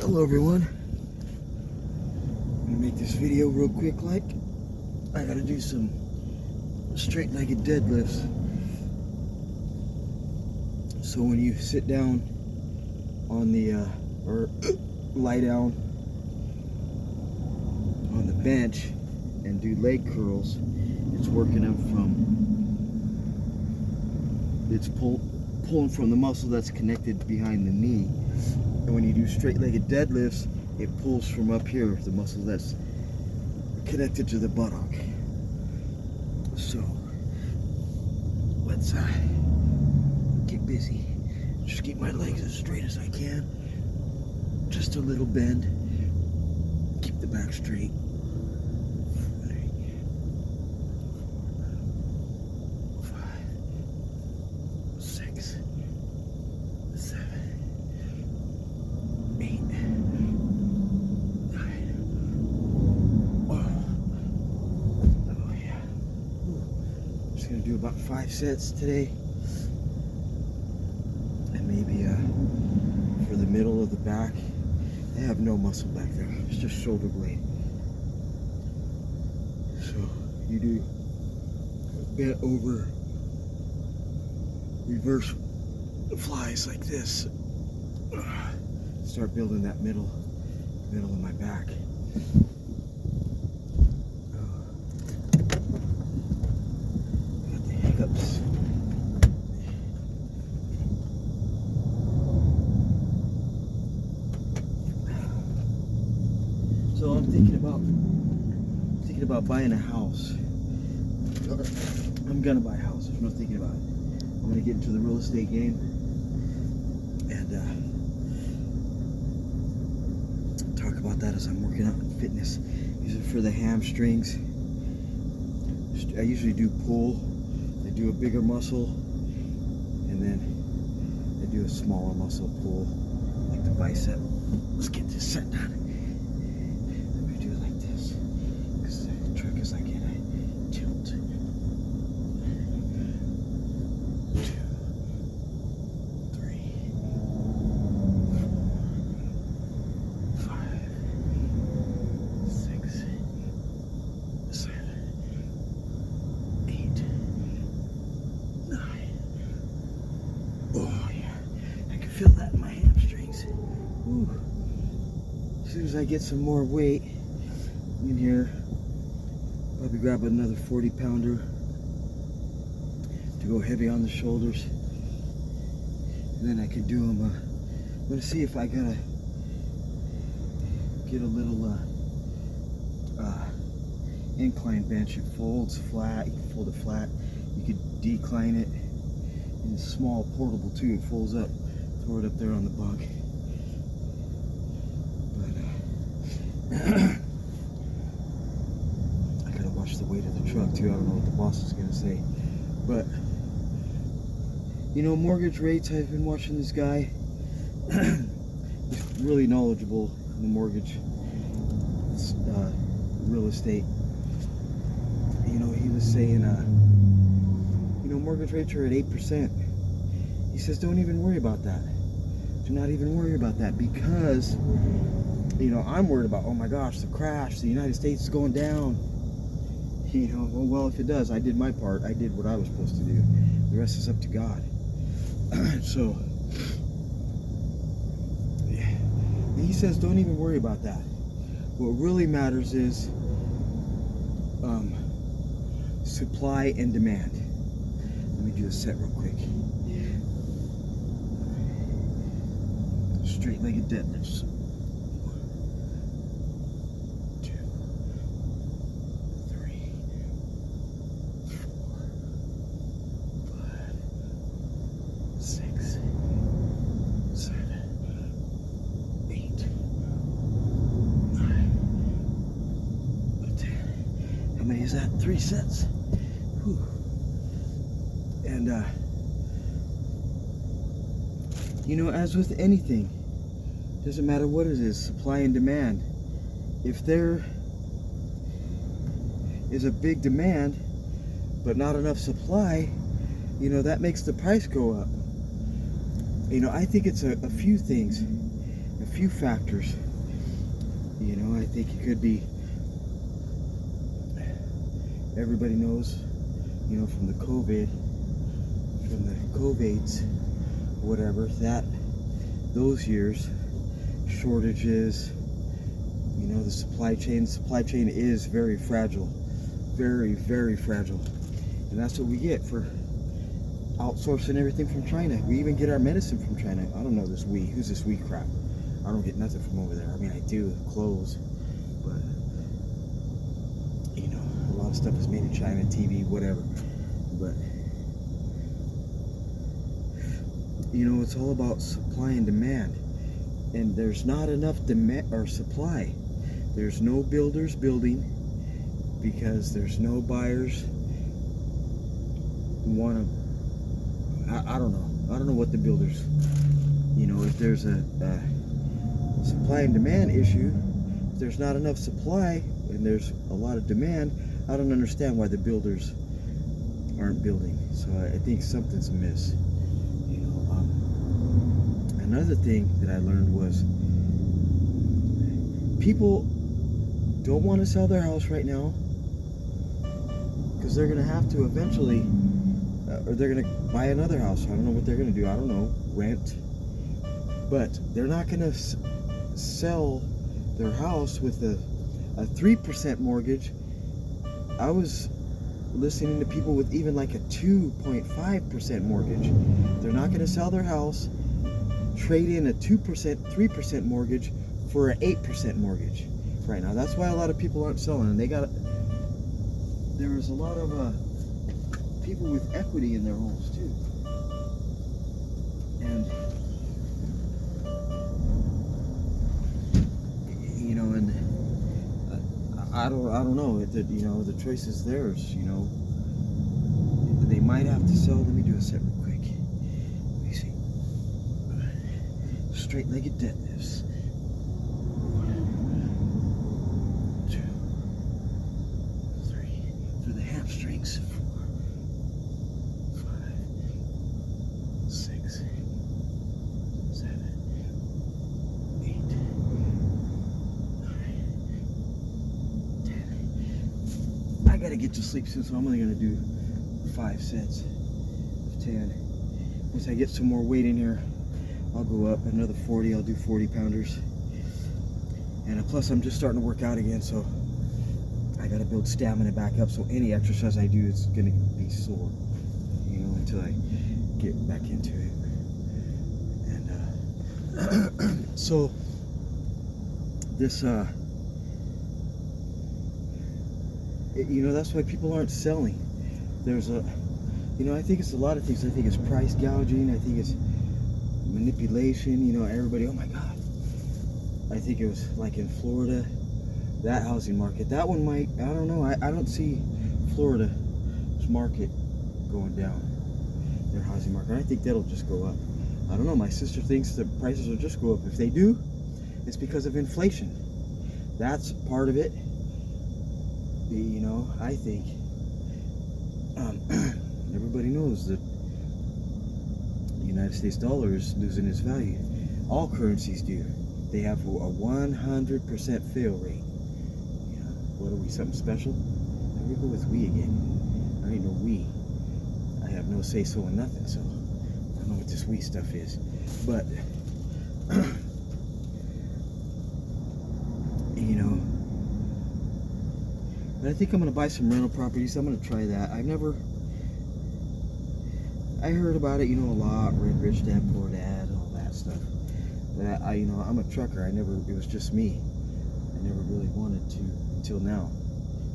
Hello everyone. I'm gonna make this video real quick. Like, I gotta do some straight-legged deadlifts. So when you sit down on the or lie down on the bench and do leg curls, it's working them pulling from the muscle that's connected behind the knee. And when you do straight-legged deadlifts, it pulls from up here, the muscle that's connected to the buttock. So let's get busy. Just keep my legs as straight as I can. Just a little bend. Keep the back straight. 3, 4, 5, 6, 7, 8, 9. Oh yeah. Just gonna do about 5 sets today. And maybe for the middle of the back, I have no muscle back there. It's just shoulder blade. So you do bent over reverse flies like this. Start building that middle of my back. Got the hiccups. So I'm thinking about buying a house. I'm gonna buy a house. There's no thinking about it. I'm gonna get into the real estate game and talk about that as I'm working out in fitness. Use it for the hamstrings. I usually do pull. I do a bigger muscle, and then I do a smaller muscle pull, like the bicep. Let's get this set done. Oh yeah, I can feel that in my hamstrings. Whew. As soon as I get some more weight in here, probably grab another 40-pounder to go heavy on the shoulders, and then I can do them. I'm gonna see if I gotta get a little incline bench. It folds flat. You can fold it flat. You could decline it. And it's small, portable too. It folds up. Throw it up there on the bunk. But I gotta watch the weight of the truck too. I don't know what the boss is gonna say. But you know, mortgage rates. I've been watching this guy. He's really knowledgeable in the mortgage, real estate. You know, he was saying, you know, mortgage rates are at 8%. He says, don't even worry about that. Do not even worry about that, because, you know, I'm worried about, oh my gosh, the crash, the United States is going down. You know, well, if it does, I did my part. I did what I was supposed to do. The rest is up to God. So, yeah. And he says, don't even worry about that. What really matters is supply and demand. Let me do a set real quick. Straight-legged deadlifts. 1, 2, 3, 4, 5, 6, 7, 8, 9, 10. How many is that? 3 sets. Whew. And you know, as with anything, doesn't matter what it is, supply and demand. If there is a big demand but not enough supply, you know, that makes the price go up. You know, I think it's a few things. A few factors. You know, I think it could be, everybody knows, you know, from the COVIDs, whatever, that those years, shortages, you know, the supply chain is very fragile, very, very fragile. And that's what we get for outsourcing everything from China. We even get our medicine from China. I don't know this we. Who's this we crap? I don't get nothing from over there. I mean, I do, clothes, but, you know, a lot of stuff is made in China, TV, whatever. But, you know, it's all about supply and demand. And there's not enough demand or supply. There's no builders building because there's no buyers want to. I don't know. I don't know what the builders, you know, if there's a supply and demand issue, if there's not enough supply and there's a lot of demand, I don't understand why the builders aren't building. So I think something's amiss. You know, another thing that I learned was people don't want to sell their house right now because they're going to have to eventually, or they're going to buy another house. I don't know what they're going to do. I don't know, rent. But they're not going to sell their house with a 3% mortgage. I was listening to people with even like a 2.5% mortgage. They're not going to sell their house, trade in a 2%, 3% mortgage for an 8% mortgage right now. That's why a lot of people aren't selling. And there's a lot of people with equity in their homes too. And you know, and I don't know. You know, the choice is theirs. You know, they might have to sell. Let me do a set real quick. Let me see. Straight-legged deadlifts. 1, 2, 3 through the hamstrings. 4, 5, 6, 7, 8, 9, 10. I gotta get to sleep soon, so I'm only gonna do 5 sets of 10. Once I get some more weight in here, I'll go up another 40. I'll do 40 pounders. And plus I'm just starting to work out again, so I gotta build stamina back up, so any exercise I do is gonna be sore, you know, until I get back into it. And so this you know, that's why people aren't selling. There's you know, I think it's a lot of things. I think it's price gouging. I think it's manipulation. You know, everybody, oh my God. I think it was like in Florida, that housing market. That one might, I don't know. I don't see Florida's market going down, their housing market. I think that'll just go up. I don't know. My sister thinks the prices will just go up. If they do, it's because of inflation. That's part of it. You know, I think everybody knows that the United States dollar is losing its value. All currencies do. They have a 100% fail rate. You know, what are we, something special? I'm gonna go with we again. I ain't no we. I have no say so in nothing, so I don't know what this we stuff is. But you know, but I think I'm gonna buy some rental properties. I'm gonna try that. I heard about it, you know, a lot. Rich Dad, Poor Dad, and all that stuff. But you know, I'm a trucker. It was just me. I never really wanted to until now.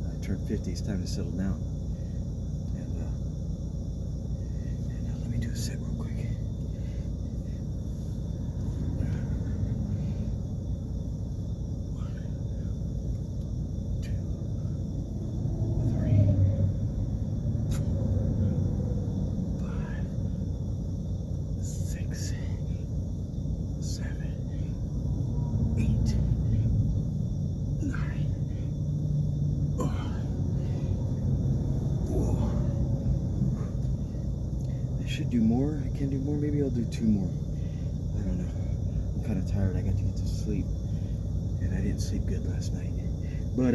I turned 50. It's time to settle down. And let me do a set real quick. Should do more. I can do more. Maybe I'll do 2 more. I don't know. I'm kind of tired. I got to get to sleep, and I didn't sleep good last night. But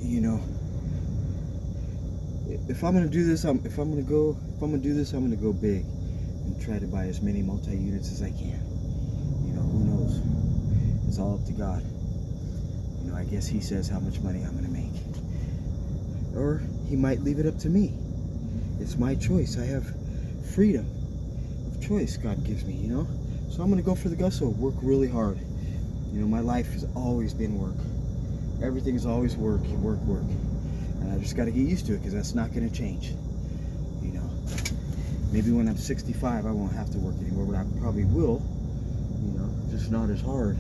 you know, if I'm gonna do this, I'm gonna go big and try to buy as many multi-units as I can. You know, who knows? It's all up to God. You know, I guess He says how much money I'm gonna make, or He might leave it up to me. It's my choice. I have freedom of choice God gives me, you know? So I'm gonna go for the gusto, work really hard. You know, my life has always been work. Everything's always work. And I just gotta get used to it, because that's not gonna change. You know, maybe when I'm 65, I won't have to work anymore, but I probably will, you know, just not as hard.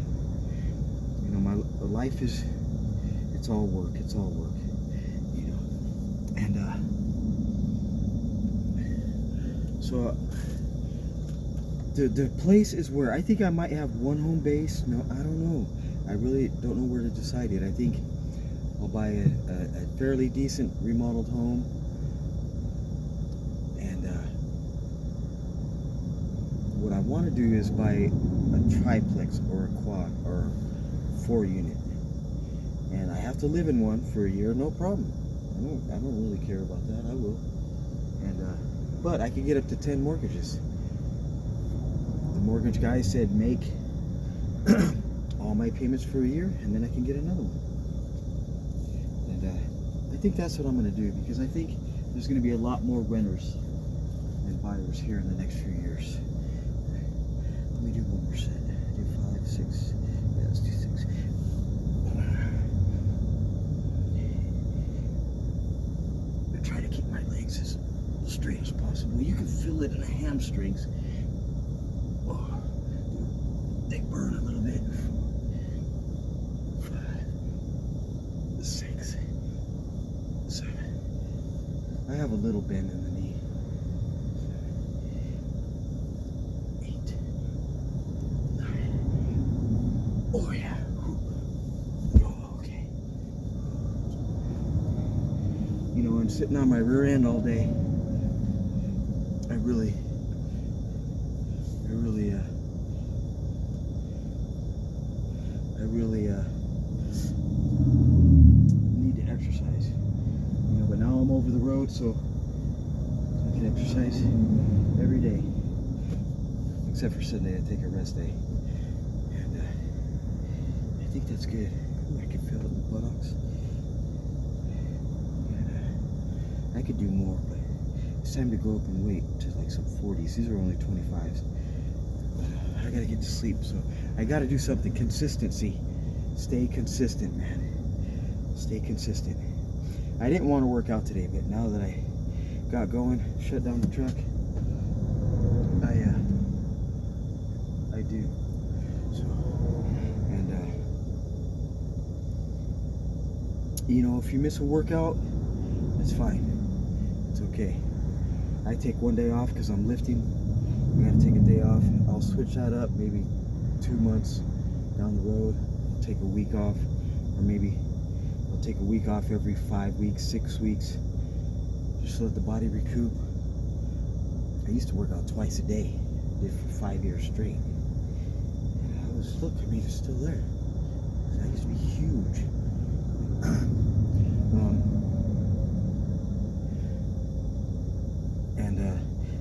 You know, my life is, it's all work, you know. And so the place is where I think I might have one home base. No, I don't know. I really don't know where to decide yet. I think I'll buy a fairly decent remodeled home, and what I want to do is buy a triplex or a quad or 4-unit, and I have to live in one for a year, no problem. I don't really care about that. I will. And but I can get up to 10 mortgages. The mortgage guy said make all my payments for a year, and then I can get another one. And I think that's what I'm going to do, because I think there's going to be a lot more renters than buyers here in the next few years. Let me do one more set. Do 5, 6. Yeah, let's do 6. I try to keep my legs as straight as possible. You can feel it in the hamstrings. Oh, they burn a little bit. 5, 6, 7. I have a little bend in the knee. 7, 8, 9. Oh yeah. Oh, okay. You know, I'm sitting on my rear end all day. I really need to exercise. You know, but now I'm over the road, so I can exercise every day. Except for Sunday, I take a rest day. And I think that's good. Ooh, I can feel it in the buttocks. And, I could do more, but it's time to go up and weight to like some 40s. These are only 25s. I gotta get to sleep, so I gotta do something. Consistency. Stay consistent, man. Stay consistent. I didn't want to work out today, but now that I got going, shut down the truck, I do. So, and you know, if you miss a workout, that's fine. It's okay. I take one day off because I'm lifting. I gotta take a day off. I'll switch that up maybe 2 months down the road. I'll take a week off, or maybe I'll take a week off every 5 weeks, 6 weeks, just to let the body recoup. I used to work out twice a day. I did for 5 years straight. And I was, look, I mean, it's still there. I used to be huge.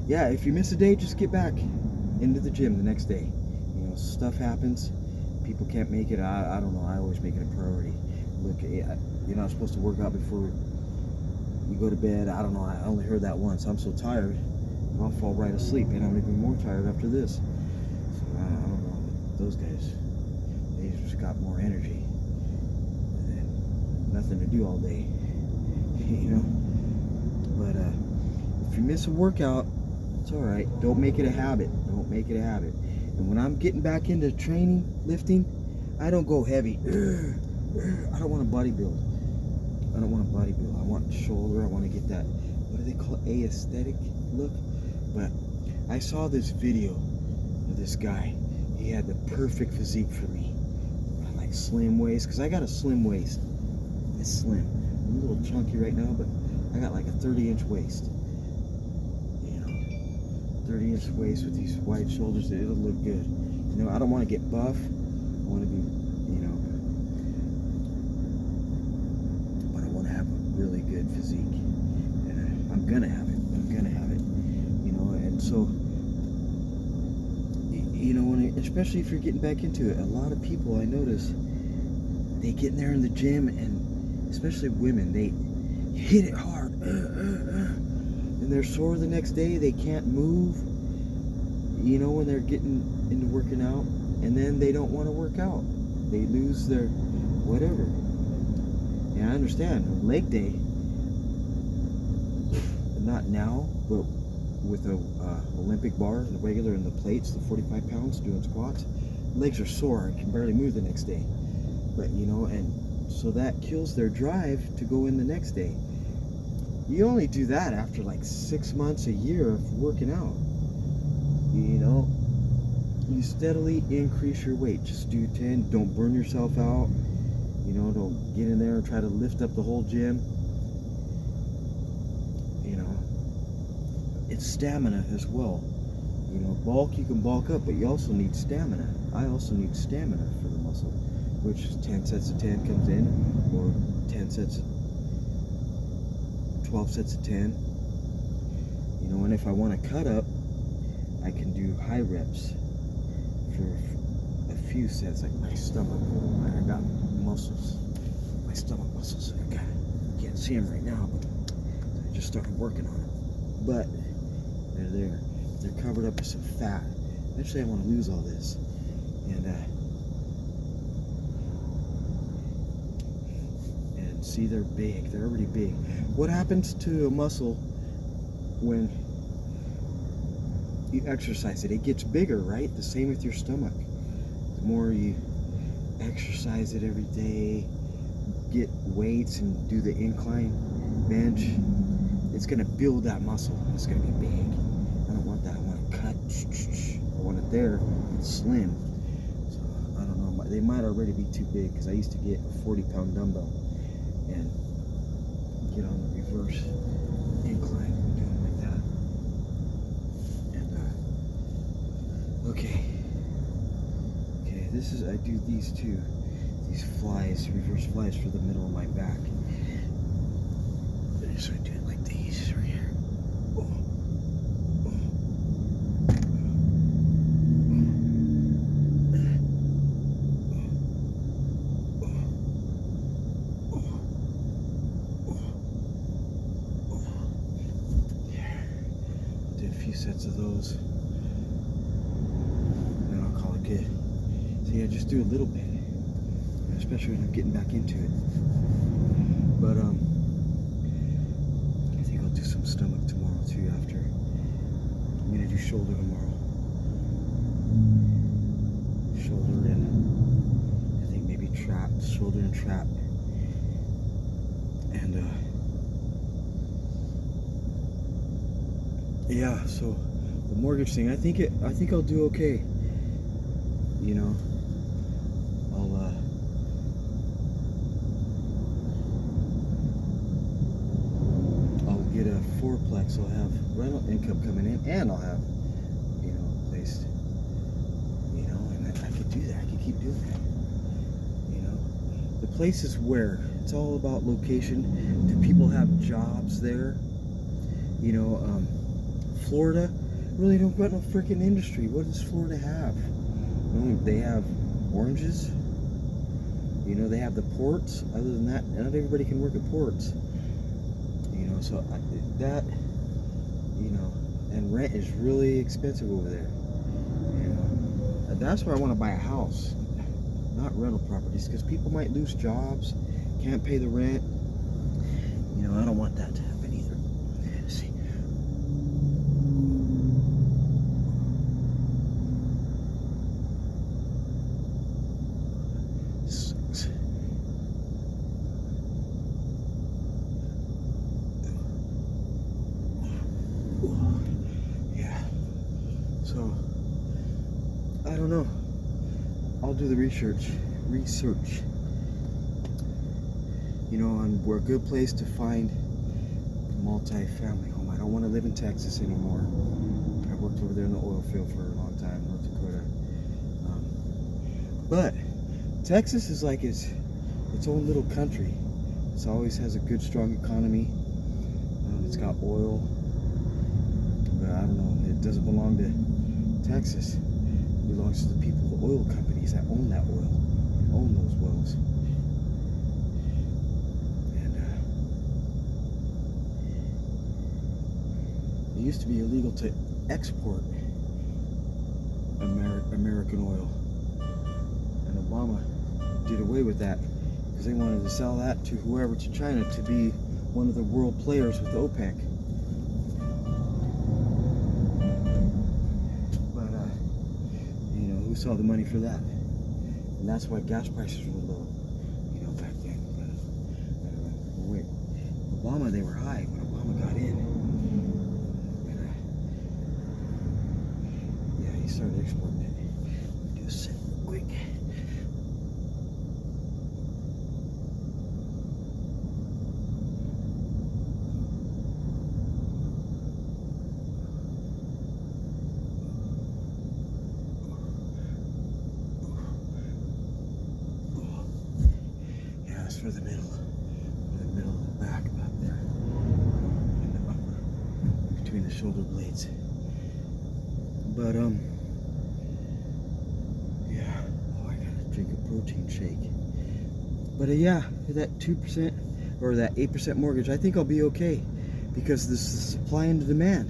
Yeah, if you miss a day, just get back into the gym the next day. You know, stuff happens. People can't make it. I don't know. I always make it a priority. Look, you're not supposed to work out before you go to bed. I don't know. I only heard that once. I'm so tired, I'll fall right asleep, and I'm even more tired after this. So I don't know. Those guys, they just got more energy and nothing to do all day. You know. But if you miss a workout, it's all right. Don't make it a habit. Don't make it a habit. And when I'm getting back into training, lifting, I don't go heavy. I don't want to bodybuild. I don't want to bodybuild. I want shoulder. I want to get that, what do they call it? Aesthetic look. But I saw this video of this guy. He had the perfect physique for me. I like slim waist, because I got a slim waist. It's slim. I'm a little chunky right now, but I got like a 30-inch waist. 30-inch waist with these wide shoulders. It'll look good. You know, I don't want to get buff. I want to be, you know, but I want to have a really good physique. And I'm gonna have it. I'm gonna have it. You know, and so, you know, especially if you're getting back into it, a lot of people I notice, they get in there in the gym, and especially women, they hit it hard, and they're sore the next day. They can't move, you know, when they're getting into working out, and then they don't want to work out. They lose their whatever. Yeah, I understand. Leg day, not now, but with a Olympic bar, the regular, and the plates, the 45 pounds, doing squats, legs are sore. I can barely move the next day. But, you know, and so that kills their drive to go in the next day. You only do that after like 6 months, a year of working out. You know, you steadily increase your weight. Just do 10. Don't burn yourself out. You know, don't get in there and try to lift up the whole gym. You know, it's stamina as well. You know, bulk, you can bulk up, but you also need stamina. I also need stamina for the muscle, which is 10 sets of 10 comes in, or 10 sets of 12 sets of 10. You know, and if I want to cut up, I can do high reps for a few sets, like my stomach. I got muscles, my stomach muscles. I can't see them right now, but I just started working on it. But they're there. They're covered up with some fat. Eventually, I want to lose all this, and see, they're big. They're already big. What happens to a muscle when you exercise it? It gets bigger, right? The same with your stomach. The more you exercise it every day, get weights and do the incline bench, it's going to build that muscle. It's going to be big. I don't want that. I want it cut. I want it there. It's slim. So I don't know. They might already be too big, because I used to get a 40-pound dumbbell and get on the reverse incline, doing like that. And okay, this is, I do these two, these flies, reverse flies for the middle of my back. I just start doing like these right here. Sets of those, and I'll call it good. So yeah, just do a little bit, especially when I'm getting back into it. But I think I'll do some stomach tomorrow too. After, I'm gonna do shoulder tomorrow. Shoulder and I think maybe trap, shoulder and trap, and yeah, so the mortgage thing, I think I'll do okay. You know, I'll get a fourplex. I'll have rental income coming in, and I'll have, you know, a place. You know, and I could do that. I could keep doing that. You know, the place is where it's all about location. Do people have jobs there? You know, Florida really don't got no freaking industry. What does Florida have? They have oranges. You know, they have the ports. Other than that, not everybody can work at ports. You know, so that, you know, and rent is really expensive over there. You know, that's where I want to buy a house, not rental properties, because people might lose jobs, can't pay the rent. You know, I don't want that to happen either. Let's see. Yeah. So I don't know. I'll do the research. You know, on where a good place to find a multi-family home. I don't want to live in Texas anymore. I worked over there in the oil field for a long time, North Dakota. But Texas is like its own little country. It always has a good, strong economy. It's got oil, but I don't know. It doesn't belong to Texas. It belongs to the people, the oil companies that own that oil, own those wells. And it used to be illegal to export American oil, and Obama did away with that because they wanted to sell that to whoever, to China, to be one of the world players with OPEC. But you know, who saw the money for that? And that's why gas prices were low, you know, back then. But wait, Obama, they were high when Obama got in. And yeah, he started exporting it. Let me do a set real quick. For the middle of the back back there, and the upper, between the shoulder blades. But yeah, oh, I gotta drink a protein shake. But yeah, that 2% or that 8% mortgage, I think I'll be okay, because this is supply and demand.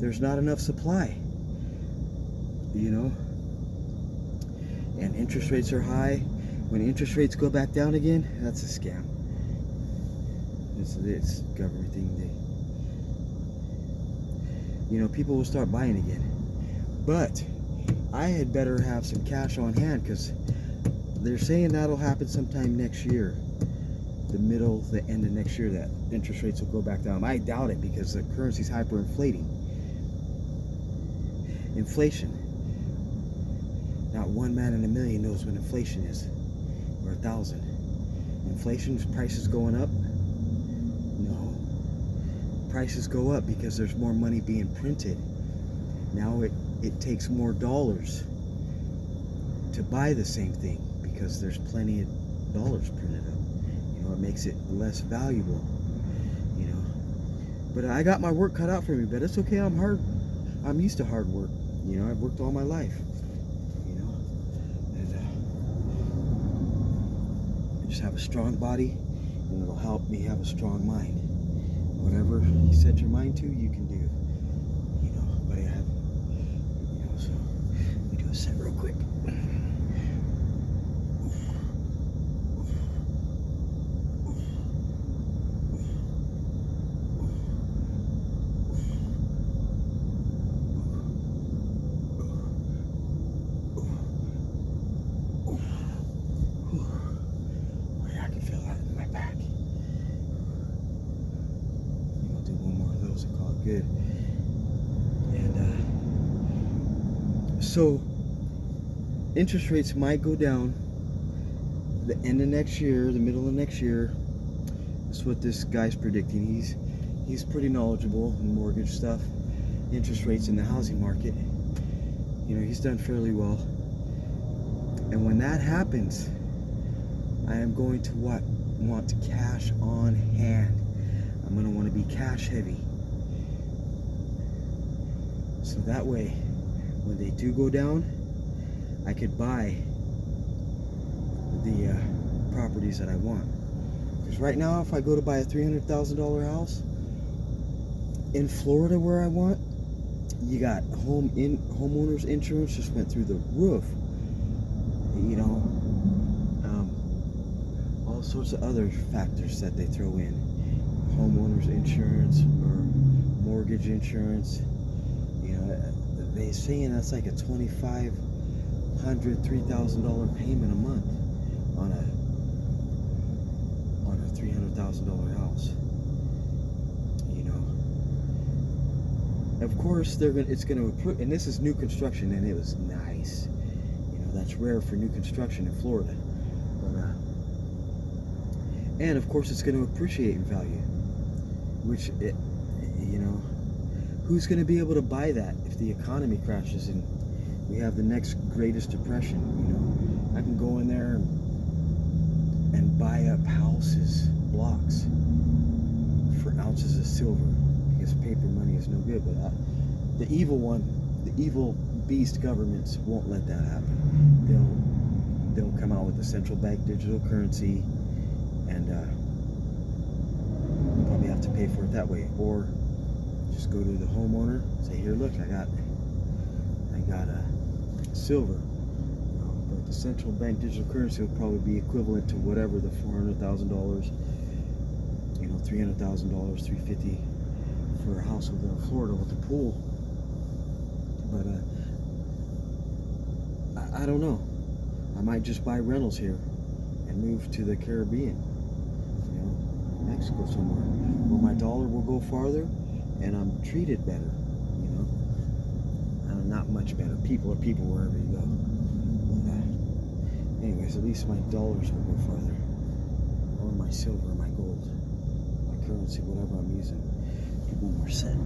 There's not enough supply, you know, and interest rates are high. When interest rates go back down again, that's a scam. It's government thing. You know, people will start buying again. But I had better have some cash on hand, because they're saying that'll happen sometime next year. The end of next year, that interest rates will go back down. I doubt it, because the currency's hyperinflating. Inflation. Not one man in a million knows what inflation is. Or 1,000. Inflation's prices going up? No. Prices go up because there's more money being printed. Now it takes more dollars to buy the same thing, because there's plenty of dollars printed up. You know, it makes it less valuable. You know. But I got my work cut out for me, but it's okay. I'm used to hard work. You know, I've worked all my life. Just have a strong body, and it'll help me have a strong mind. Whatever you set your mind to, you can do. You know, but I have, you know, so let me do a set real quick. Good. And so interest rates might go down the end of next year, the middle of next year. That's what this guy's predicting. He's pretty knowledgeable in mortgage stuff, interest rates in the housing market. You know, he's done fairly well. And when that happens, I am going to want cash on hand. I'm going to want to be cash heavy. So that way, when they do go down, I could buy the properties that I want. Because right now, if I go to buy a $300,000 house in Florida where I want, you got homeowners insurance just went through the roof. You know, all sorts of other factors that they throw in. Homeowners insurance or mortgage insurance. You know, they're saying that's like a $2,500, $3,000 payment a month on a $300,000 house. You know, of course it's gonna improve, and this is new construction, and it was nice. You know, that's rare for new construction in Florida. But and of course it's going to appreciate in value, which you know, Who's going to be able to buy that if the economy crashes and we have the next greatest depression? I can go in there and buy up houses, blocks, for ounces of silver, because paper money is no good. But the evil beast governments won't let that happen. They'll come out with a central bank digital currency, and you'll probably have to pay for it that way, or just go to the homeowner, say, here, look, I got silver. But the central bank digital currency will probably be equivalent to whatever the $400,000, $300,000, $350,000 for a house over in Florida with a pool. But I don't know. I might just buy rentals here and move to the Caribbean, Mexico somewhere, where my dollar will go farther and I'm treated better, not much better. People are people wherever you go. But, anyways, at least my dollars will go farther, or my silver, my gold, my currency, whatever I'm using. Get one more set.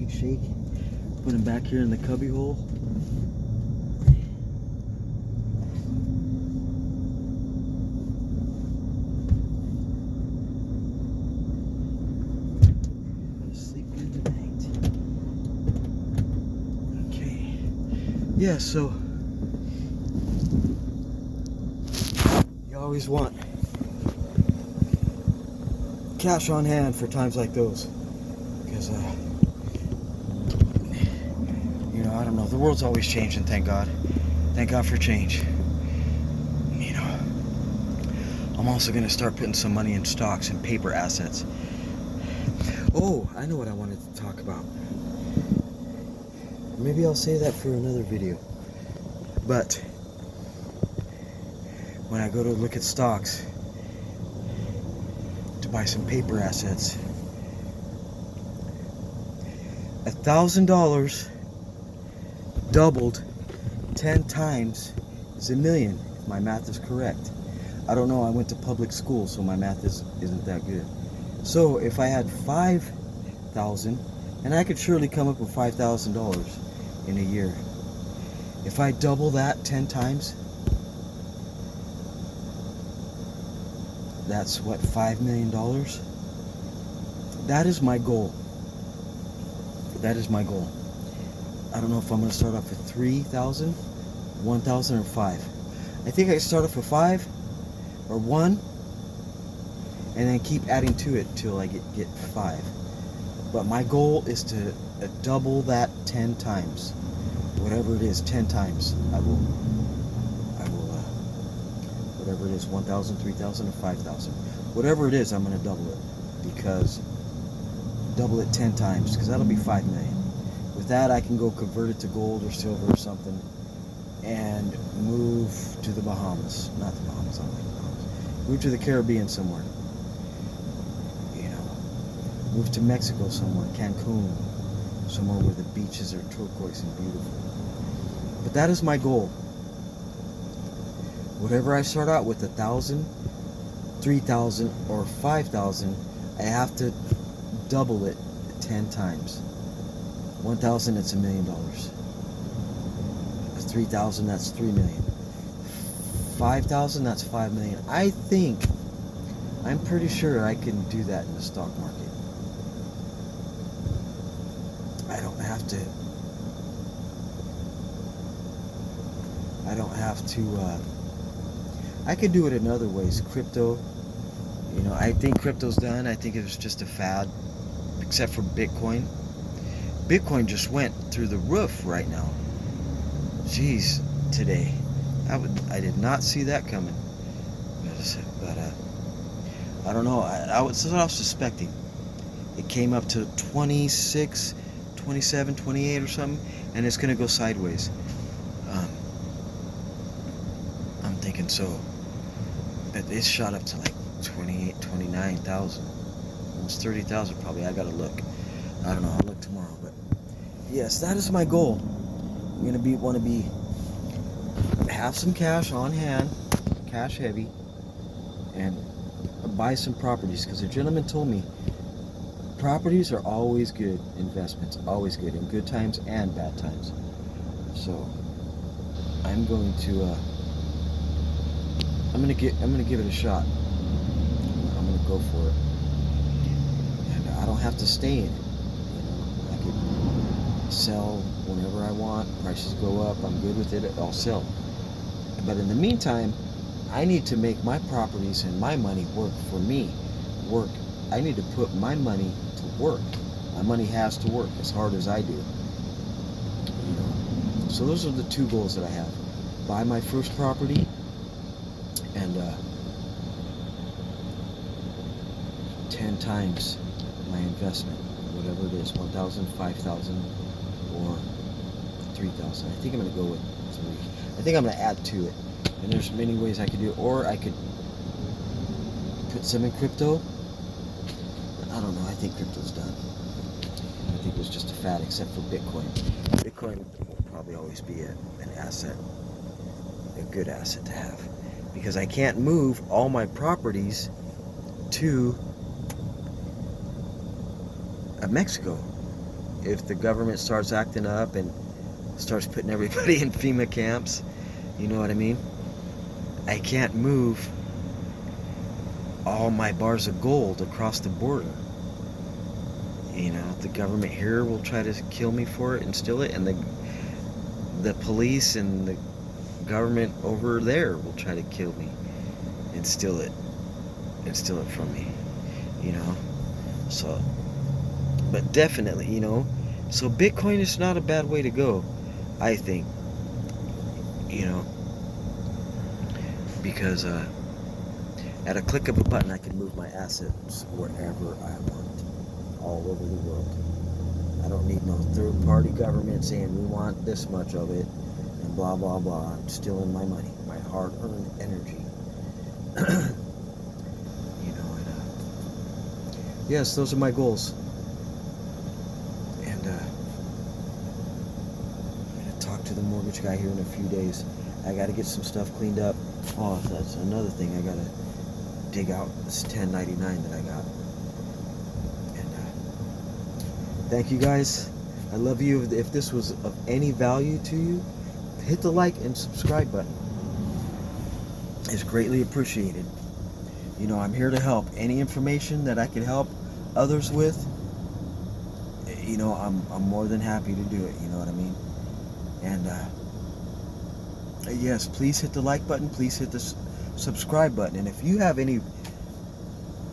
Shake. Put him back here in the cubby hole. Sleep good tonight. Okay. Yeah, so you always want cash on hand for times like those, because I don't know. The world's always changing, thank God. Thank God for change. I'm also going to start putting some money in stocks and paper assets. Oh, I know what I wanted to talk about. Maybe I'll say that for another video. But when I go to look at stocks to buy some paper assets, $1,000 doubled 10 times is $1 million, if my math is correct. I don't know, I went to public school, so my math isn't that good. So if I had 5,000, and I could surely come up with $5,000 in a year. If I double that 10 times, that's what, $5 million? That is my goal. That is my goal. I don't know if I'm going to start off with 3,000, 1,000, or 5. I think I start off with 5 or 1, and then keep adding to it till I get 5. But my goal is to double that 10 times. Whatever it is, 10 times. I will whatever it is, 1,000, 3,000, or 5,000. Whatever it is, I'm going to double it. Double it 10 times, because that'll be 5 million. With that, I can go convert it to gold or silver or something and move to the Bahamas. Not the Bahamas, I don't like the Bahamas. Move to the Caribbean somewhere. Move to Mexico somewhere, Cancun, somewhere where the beaches are turquoise and beautiful. But that is my goal. Whatever I start out with, 1,000, 3,000, or 5,000, I have to double it 10 times. 1,000, it's $1 million. 3,000, that's 3 million. 5,000, that's 5 million. I'm pretty sure I can do that in the stock market. I could do it in other ways. Crypto, I think crypto's done. I think it was just a fad, except for Bitcoin. Bitcoin just went through the roof right now. Jeez, today. I did not see that coming. But I don't know. I was suspecting. It came up to 26, 27, 28 or something, and it's going to go sideways. I'm thinking so. but it's shot up to like 28, 29,000, almost 30,000 probably. I gotta look. I don't know. I'll look tomorrow. But yes, that is my goal. I'm gonna want to have some cash on hand, cash heavy, and buy some properties, because the gentleman told me properties are always good investments, always good in good times and bad times. So I'm going to I'm gonna give it a shot. I'm gonna go for it, and I don't have to stay in it. You know, I could sell whenever I want. Prices go up, I'm good with it, I'll sell. But in the meantime, I need to make my properties and my money work for me. I need to put my money to work. My money has to work as hard as I do. You know. So those are the two goals that I have: buy my first property, and 10 times my investment, whatever it is, 1,000, 5,000, or 3,000. I think I'm going to go with 3. I think I'm going to add to it. And there's many ways I could do it. Or I could put some in crypto. I don't know. I think crypto's done. I think it was just a fad, except for Bitcoin. Bitcoin will probably always be an asset, a good asset to have, because I can't move all my properties to Mexico. If the government starts acting up and starts putting everybody in FEMA camps, you know what I mean? I can't move all my bars of gold across the border. You know, the government here will try to kill me for it and steal it, and the police and the government over there will try to kill me and steal it from me. You know, so. But definitely, you know, so Bitcoin is not a bad way to go, I think. You know, because at a click of a button I can move my assets wherever I want, all over the world. I don't need no third-party government saying we want this much of it and blah blah blah. I'm stealing my money, my hard-earned energy. You know, and yes, those are my goals. And I'm gonna talk to the mortgage guy here in a few days. I gotta get some stuff cleaned up. Oh, that's another thing. I gotta dig out this 1099 that I got. And thank you guys. I love you. If this was of any value to you, hit the like and subscribe button. It's greatly appreciated. You know, I'm here to help. Any information that I can help others with, you know, I'm more than happy to do it. You know what I mean? And yes, please hit the like button. Please hit the subscribe button. And if you have any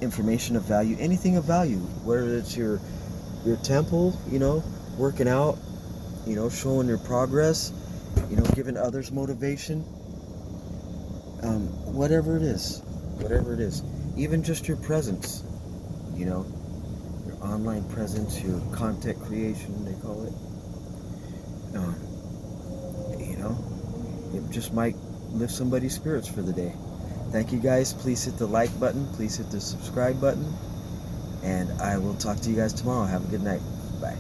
information of value, anything of value, whether it's your temple, you know, working out, you know, showing your progress, you know, giving others motivation, whatever it is, even just your presence, you know, your online presence, your content creation, they call it, you know, it just might lift somebody's spirits for the day. Thank you guys. Please hit the like button. Please hit the subscribe button. And I will talk to you guys tomorrow. Have a good night. Bye.